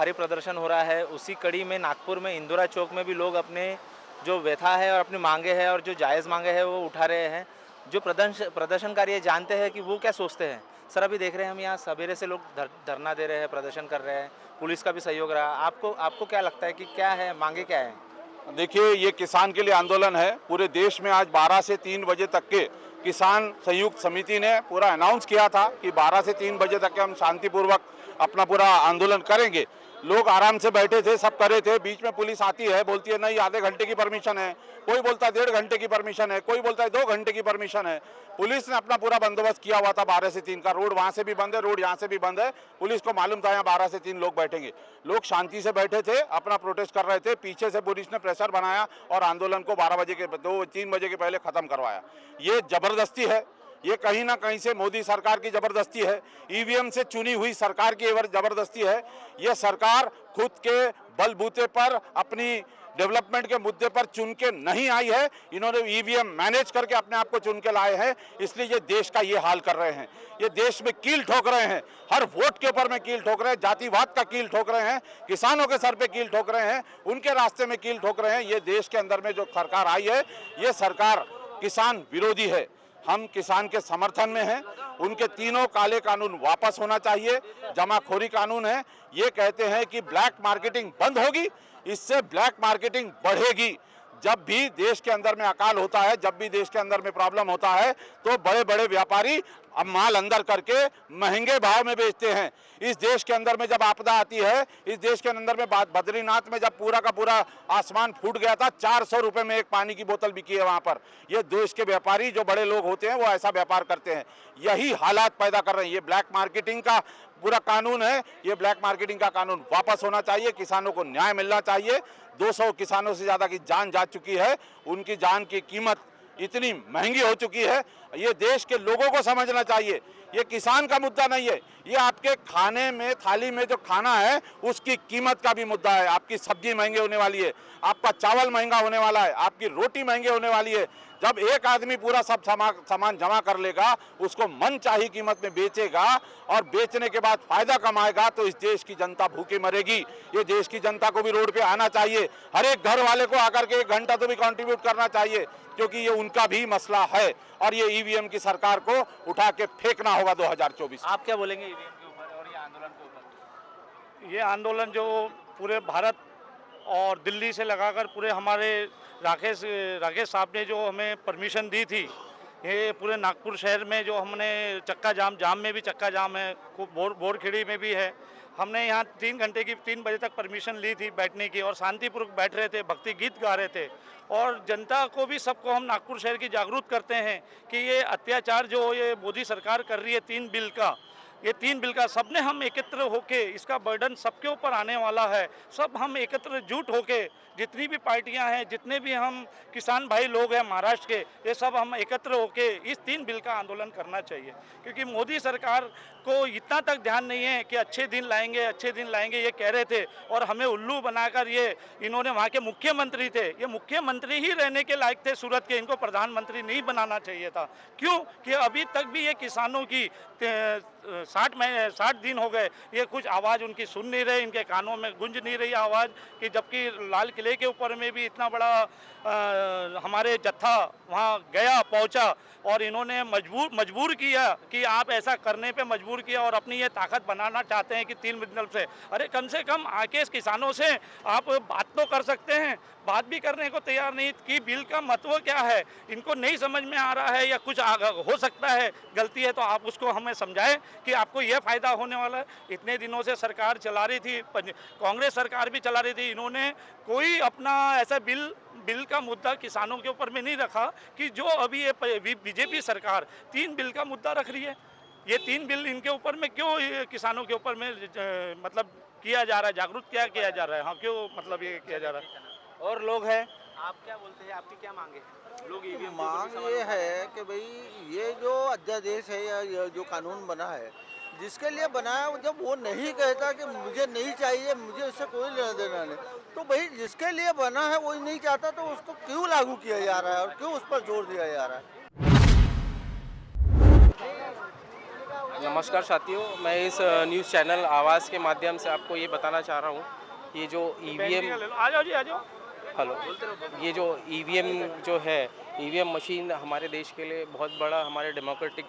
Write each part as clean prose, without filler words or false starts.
भारी प्रदर्शन हो रहा है, उसी कड़ी में नागपुर में इंदिरा चौक में भी लोग अपने जो व्यथा है और अपनी मांगे हैं और जो जायज़ मांगे हैं वो उठा रहे हैं। जो प्रदर्शनकारी ये जानते हैं कि वो क्या सोचते हैं। सर अभी देख रहे हैं हम यहाँ सवेरे से लोग धरना दे रहे हैं, प्रदर्शन कर रहे हैं, पुलिस का भी सहयोग रहा। आपको आपको क्या लगता है कि क्या है, मांगे क्या है? देखिए, ये किसान के लिए आंदोलन है। पूरे देश में आज 12 से 3 बजे तक के किसान संयुक्त समिति ने पूरा अनाउंस किया था कि 12 से 3 बजे तक के हम शांतिपूर्वक अपना पूरा आंदोलन करेंगे। लोग आराम से बैठे थे, सब करे थे। बीच में पुलिस आती है, बोलती है नहीं आधे घंटे की परमिशन है, कोई बोलता है 1.5 घंटे की परमिशन है, कोई बोलता है 2 घंटे की परमिशन है। पुलिस ने अपना पूरा बंदोबस्त किया हुआ था 12 से 3 का। रोड वहाँ से भी बंद है, रोड यहाँ से भी बंद है। पुलिस को मालूम था यहाँ 12 से 3 लोग बैठेंगे। लोग शांति से बैठे थे, अपना प्रोटेस्ट कर रहे थे। पीछे से पुलिस ने प्रेशर बनाया और आंदोलन को 12 बजे के 2-3 बजे के पहले खत्म करवाया। ये जबरदस्ती है, ये कहीं ना कहीं से मोदी सरकार की जबरदस्ती है, ईवीएम से चुनी हुई सरकार की जबरदस्ती है। ये सरकार खुद के बलबूते पर अपनी डेवलपमेंट के मुद्दे पर चुन के नहीं आई है। इन्होंने ईवीएम मैनेज करके अपने आप को चुन के लाए हैं, इसलिए ये देश का ये हाल कर रहे हैं। ये देश में कील ठोक रहे हैं, हर वोट के ऊपर में कील ठोक रहे हैं, जातिवाद का कील ठोक रहे हैं, किसानों के सर पे कील ठोक रहे हैं, उनके रास्ते में कील ठोक रहे हैं। ये देश के अंदर में जो सरकार आई है, ये सरकार किसान विरोधी है। हम किसान के समर्थन में हैं। उनके तीनों काले कानून वापस होना चाहिए। जमाखोरी कानून है, ये कहते हैं कि ब्लैक मार्केटिंग बंद होगी, इससे ब्लैक मार्केटिंग बढ़ेगी। जब भी देश के अंदर में अकाल होता है, जब भी देश के अंदर में प्रॉब्लम होता है, तो बड़े बड़े व्यापारी अब माल अंदर करके महंगे भाव में बेचते हैं। इस देश के अंदर में जब आपदा आती है, इस देश के अंदर में बद्रीनाथ में जब पूरा का पूरा आसमान फूट गया था, 400 रुपए में एक पानी की बोतल बिकी है वहां पर। ये देश के व्यापारी जो बड़े लोग होते हैं वो ऐसा व्यापार करते हैं, यही हालात पैदा कर रहे हैं। ये ब्लैक मार्केटिंग का पूरा कानून है, ये ब्लैक मार्केटिंग का कानून वापस होना चाहिए। किसानों को न्याय मिलना चाहिए। 200 किसानों से ज़्यादा की जान जा चुकी है, उनकी जान की कीमत इतनी महंगी हो चुकी है। ये देश के लोगों को समझना चाहिए, ये किसान का मुद्दा नहीं है, ये आपके खाने में थाली में जो खाना है उसकी कीमत का भी मुद्दा है। आपकी सब्जी महंगी होने वाली है, आपका चावल महंगा होने वाला है, आपकी रोटी महंगी होने वाली है। जब एक आदमी पूरा सब सामान जमा कर लेगा, उसको मनचाही कीमत में बेचेगा और बेचने के बाद फायदा कमाएगा, तो इस देश की जनता भूखी मरेगी। ये देश की जनता को भी रोड पे आना चाहिए। हर एक घर वाले को आकर के 1 घंटा तो भी कंट्रीब्यूट करना चाहिए, क्योंकि ये उनका भी मसला है और ये ईवीएम की सरकार को उठा के फेंकना होगा 2024। आप क्या बोलेंगे ईवीएम के ऊपर और ये आंदोलन के ऊपर? ये आंदोलन जो पूरे भारत और दिल्ली से लगाकर पूरे हमारे राकेश साहब ने जो हमें परमिशन दी थी, ये पूरे नागपुर शहर में जो हमने चक्का जाम में भी चक्का जाम है, बोरखेड़ी में भी है। हमने यहाँ 3 घंटे की 3 बजे तक परमिशन ली थी बैठने की और शांतिपूर्वक बैठ रहे थे, भक्ति गीत गा रहे थे। और जनता को भी, सबको हम नागपुर शहर की जागरूक करते हैं कि ये अत्याचार जो ये मोदी सरकार कर रही है 3 बिल का, ये 3 बिल का सबने हम एकत्र होके, इसका बर्डन सबके ऊपर आने वाला है। सब हम एकत्र जुट होके, जितनी भी पार्टियां हैं, जितने भी हम किसान भाई लोग हैं महाराष्ट्र के, ये सब हम एकत्र होके इस 3 बिल का आंदोलन करना चाहिए। क्योंकि मोदी सरकार को इतना तक ध्यान नहीं है कि अच्छे दिन लाएंगे ये कह रहे थे, और हमें उल्लू बनाकर ये इन्होंने, वहाँ के मुख्यमंत्री थे, ये मुख्यमंत्री ही रहने के लायक थे सूरत के, इनको प्रधानमंत्री नहीं बनाना चाहिए था। क्यों कि अभी तक भी ये किसानों की 60 दिन हो गए, ये कुछ आवाज़ उनकी सुन नहीं रहे, इनके कानों में गूंज नहीं रही आवाज़। कि जबकि लाल किले के ऊपर में भी इतना बड़ा हमारे जत्था वहाँ गया, पहुँचा, और इन्होंने मजबूर किया कि आप ऐसा करने पे मजबूर किया और अपनी ये ताकत बनाना चाहते हैं कि 3 बिल से। अरे कम से कम आके इस किसानों से आप बात तो कर सकते हैं, बात भी करने को तैयार नहीं कि बिल का महत्व क्या है, इनको नहीं समझ में आ रहा है, या कुछ हो सकता है गलती है तो आप उसको हमें समझाएं कि आपको यह फ़ायदा होने वाला है। इतने दिनों से सरकार चला रही थी, कांग्रेस सरकार भी चला रही थी, इन्होंने कोई अपना ऐसा बिल का मुद्दा किसानों के ऊपर में नहीं रखा कि जो अभी ये बीजेपी सरकार 3 बिल का मुद्दा रख रही है। ये 3 बिल इनके ऊपर में क्यों, ये किसानों के ऊपर में मतलब किया जा रहा है, जागरूक क्या किया जा रहा है, हाँ क्यों मतलब ये किया जा रहा है। और लोग हैं, आप क्या बोलते हैं, आपकी क्या मांगे हैं? लोग ईवीएम मांग ये है कि भाई ये जो अध्यादेश है या ये जो कानून बना है, जिसके लिए बनाया, जब वो नहीं कहता कि मुझे नहीं चाहिए, मुझे उससे कोई लेना देना नहीं, तो भाई जिसके लिए बना है वो नहीं चाहता, तो उसको क्यों लागू किया जा रहा है और क्यों उस पर जोर दिया जा रहा है। नमस्कार साथियों, मैं इस न्यूज़ चैनल आवाज़ के माध्यम से आपको ये बताना चाह रहा हूँ कि ये जो ईवीएम आ जाओ जी, आ जाओ। हेलो ये जो ईवीएम जो है, ईवीएम मशीन हमारे देश के लिए बहुत बड़ा, हमारे डेमोक्रेटिक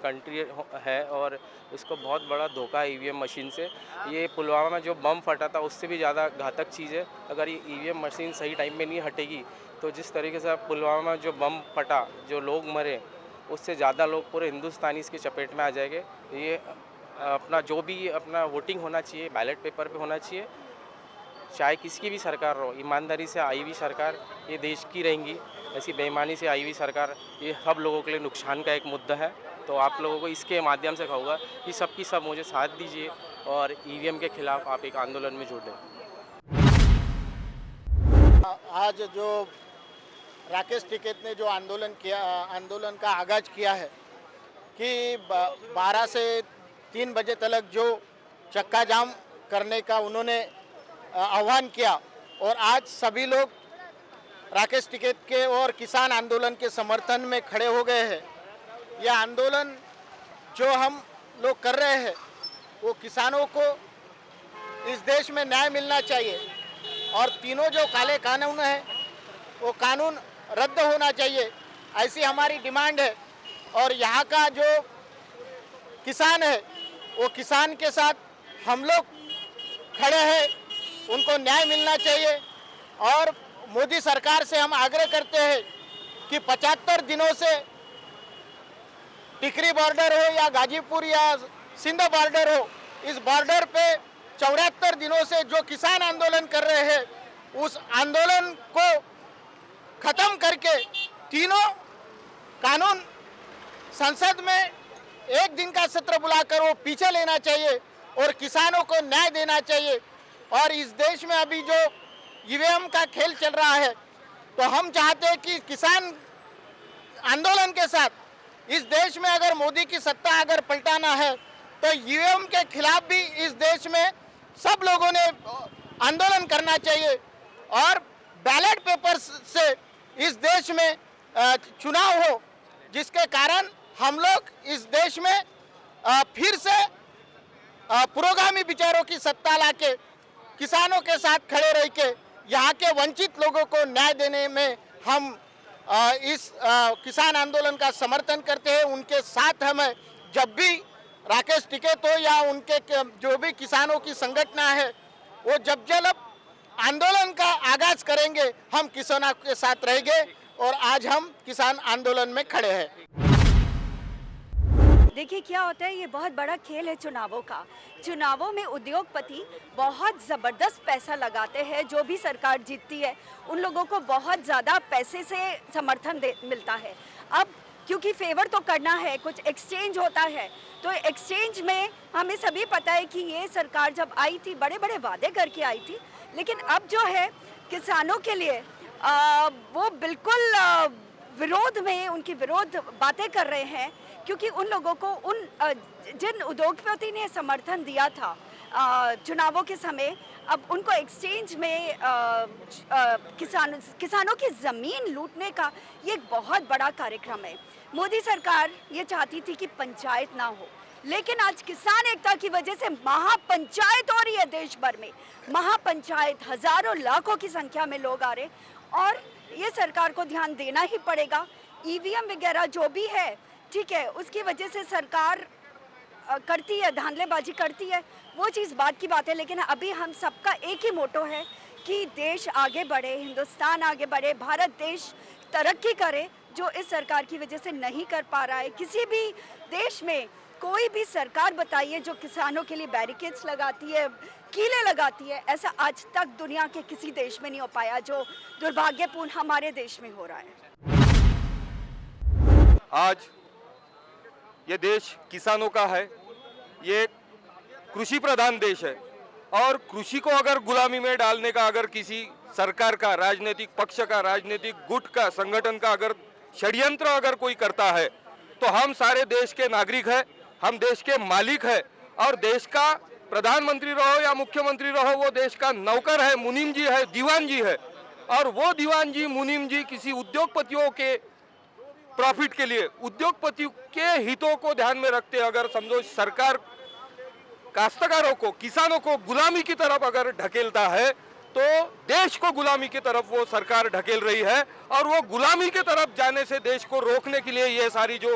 कंट्री है और इसको बहुत बड़ा धोखा है ईवीएम मशीन से। ये पुलवामा में जो बम फटा था उससे भी ज़्यादा घातक चीज़ है। अगर ये ईवीएम मशीन सही टाइम में नहीं हटेगी तो जिस तरीके से पुलवामा में जो बम फटा, जो लोग मरे, उससे ज़्यादा लोग पूरे हिंदुस्तानी इसकी चपेट में आ जाएंगे। ये अपना जो भी अपना वोटिंग होना चाहिए बैलेट पेपर पे होना चाहिए, चाहे किसी भी सरकार हो, ईमानदारी से आई हुई सरकार ये देश की रहेंगी। ऐसी बेईमानी से आई हुई सरकार ये सब लोगों के लिए नुकसान का एक मुद्दा है। तो आप लोगों को इसके माध्यम से कहूँगा कि सबकी सब मुझे साथ दीजिए और ईवीएम के खिलाफ आप एक आंदोलन में जुड़ लें। आज जो राकेश टिकैत ने जो आंदोलन का आगाज किया है कि 12 से 3 बजे तक जो चक्का जाम करने का उन्होंने आह्वान किया और आज सभी लोग राकेश टिकैत के और किसान आंदोलन के समर्थन में खड़े हो गए हैं। यह आंदोलन जो हम लोग कर रहे हैं वो किसानों को इस देश में न्याय मिलना चाहिए और तीनों जो काले कानून हैं वो कानून रद्द होना चाहिए, ऐसी हमारी डिमांड है। और यहाँ का जो किसान है वो किसान के साथ हम लोग खड़े हैं, उनको न्याय मिलना चाहिए। और मोदी सरकार से हम आग्रह करते हैं कि 75 दिनों से टिकरी बॉर्डर हो या गाजीपुर या सिंध बॉर्डर हो, इस बॉर्डर पे 74 दिनों से जो किसान आंदोलन कर रहे हैं उस आंदोलन को खत्म करके तीनों कानून संसद में एक दिन का सत्र बुलाकर वो पीछे लेना चाहिए और किसानों को न्याय देना चाहिए। और इस देश में अभी जो ईवीएम का खेल चल रहा है तो हम चाहते हैं कि किसान आंदोलन के साथ इस देश में अगर मोदी की सत्ता अगर पलटाना है तो ईवीएम के खिलाफ भी इस देश में सब लोगों ने आंदोलन करना चाहिए और बैलेट पेपर से इस देश में चुनाव हो, जिसके कारण हम लोग इस देश में फिर से पुरोगामी विचारों की सत्ता लाके किसानों के साथ खड़े रह के यहाँ के वंचित लोगों को न्याय देने में हम इस किसान आंदोलन का समर्थन करते हैं। उनके साथ हमें जब भी राकेश टिकैत हो या उनके जो भी किसानों की संगठन है वो जब आंदोलन का आगाज करेंगे हम किसानों के साथ रहेंगे और आज हम किसान आंदोलन में खड़े हैं। देखिए क्या होता है, ये बहुत बड़ा खेल है चुनावों का। चुनावों में उद्योगपति बहुत ज़बरदस्त पैसा लगाते हैं, जो भी सरकार जीतती है उन लोगों को बहुत ज़्यादा पैसे से समर्थन मिलता है। अब क्योंकि फेवर तो करना है, कुछ एक्सचेंज होता है, तो एक्सचेंज में हमें सभी पता है कि ये सरकार जब आई थी बड़े बड़े वादे करके आई थी, लेकिन अब जो है किसानों के लिए वो बिल्कुल विरोध में उनकी विरोध बातें कर रहे हैं, क्योंकि उन लोगों को जिन उद्योगपति ने समर्थन दिया था चुनावों के समय, अब उनको एक्सचेंज में किसानों की ज़मीन लूटने का ये एक बहुत बड़ा कार्यक्रम है। मोदी सरकार ये चाहती थी कि पंचायत ना हो, लेकिन आज किसान एकता की वजह से महापंचायत हो रही है देश भर में। महापंचायत, हजारों लाखों की संख्या में लोग आ रहे, और ये सरकार को ध्यान देना ही पड़ेगा। ईवीएम वगैरह जो भी है ठीक है, उसकी वजह से सरकार करती है, धांधलेबाजी करती है, वो चीज़ बात की बात है। लेकिन अभी हम सबका एक ही मोटो है कि देश आगे बढ़े, हिंदुस्तान आगे बढ़े, भारत देश तरक्की करे, जो इस सरकार की वजह से नहीं कर पा रहा है। किसी भी देश में कोई भी सरकार बताइए जो किसानों के लिए बैरिकेड्स लगाती है, कीले लगाती है, ऐसा आज तक दुनिया के किसी देश में नहीं हो पाया, जो दुर्भाग्यपूर्ण हमारे देश में हो रहा है। आज ये देश किसानों का है, ये कृषि प्रधान देश है, और कृषि को अगर गुलामी में डालने का अगर किसी सरकार का, राजनीतिक पक्ष का, राजनीतिक गुट का, संगठन का अगर षड्यंत्र अगर कोई करता है तो हम सारे देश के नागरिक हैं, हम देश के मालिक हैं, और देश का प्रधानमंत्री रहो या मुख्यमंत्री रहो वो देश का नौकर है, मुनीम जी है, दीवान जी है। और वो दीवान जी, मुनीम जी किसी उद्योगपतियों के प्रॉफिट के लिए, उद्योगपतियों के हितों को ध्यान में रखते अगर समझो सरकार काश्तकारों को, किसानों को गुलामी की तरफ अगर ढकेलता है तो देश को गुलामी की तरफ वो सरकार ढकेल रही है। और वो गुलामी की तरफ जाने से देश को रोकने के लिए ये सारी जो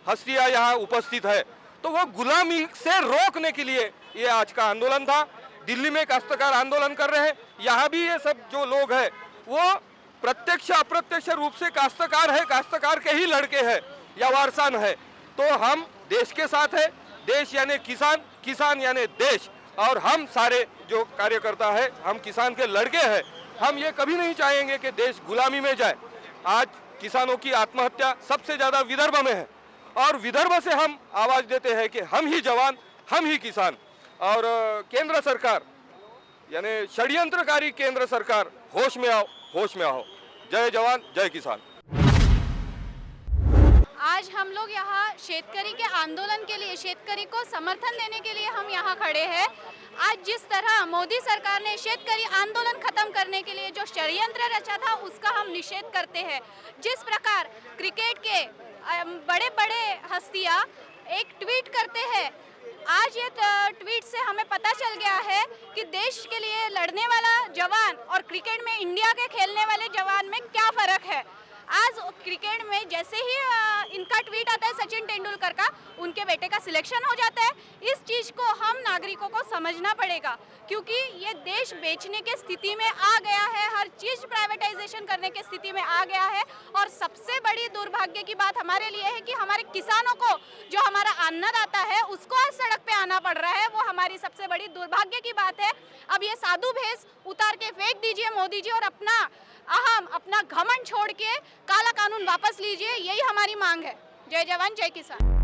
हस्तियां यहाँ उपस्थित है, तो वो गुलामी से रोकने के लिए ये आज का आंदोलन था। दिल्ली में काश्तकार आंदोलन कर रहे हैं, यहाँ भी ये सब जो लोग हैं वो प्रत्यक्ष अप्रत्यक्ष रूप से काश्तकार है, काश्तकार के ही लड़के हैं या वारसान है। तो हम देश के साथ है, देश यानी किसान, किसान यानी देश, और हम सारे जो कार्यकर्ता है हम किसान के लड़के हैं। हम ये कभी नहीं चाहेंगे कि देश गुलामी में जाए। आज किसानों की आत्महत्या सबसे ज़्यादा विदर्भ में है और विदर्भ से हम आवाज़ देते हैं कि हम ही जवान, हम ही किसान। और केंद्र सरकार यानी षड्यंत्रकारी केंद्र सरकार, होश में आओ, होश में आओ। जय जवान, जय किसान। आज हम लोग यहाँ शेतकरी के आंदोलन के लिए, शेतकरी को समर्थन देने के लिए हम यहाँ खड़े हैं। आज जिस तरह मोदी सरकार ने शेतकरी आंदोलन खत्म करने के लिए जो षड्यंत्र रचा था उसका हम निषेध करते हैं। जिस प्रकार क्रिकेट के बड़े बड़े हस्तियाँ एक ट्वीट करते हैं, आज ये ट्वीट से हमें पता चल गया है कि देश के लिए लड़ने वाला जवान और क्रिकेट में इंडिया के खेलने वाले जवान में क्या फ़र्क है। आज क्रिकेट में जैसे ही इनका ट्वीट आता है सचिन तेंदुलकर का, उनके बेटे का सिलेक्शन हो जाता है। इस चीज़ को हम नागरिकों को समझना पड़ेगा क्योंकि ये देश बेचने के स्थिति में आ गया है, हर चीज़ प्राइवेटाइजेशन करने की स्थिति में आ गया है। और सबसे बड़ी दुर्भाग्य की बात हमारे लिए है कि हमारे किसानों को, जो हमारा अन्नदाता है, उसको आज सड़क पे आना पड़ रहा है। वो हमारी सबसे बड़ी दुर्भाग्य की बात है। अब ये साधु भेष उतार के फेंक दीजिए मोदी जी और अपना घमंड छोड़ के काला कानून वापस लीजिए, यही हमारी मांग है। जय जवान, जय किसान।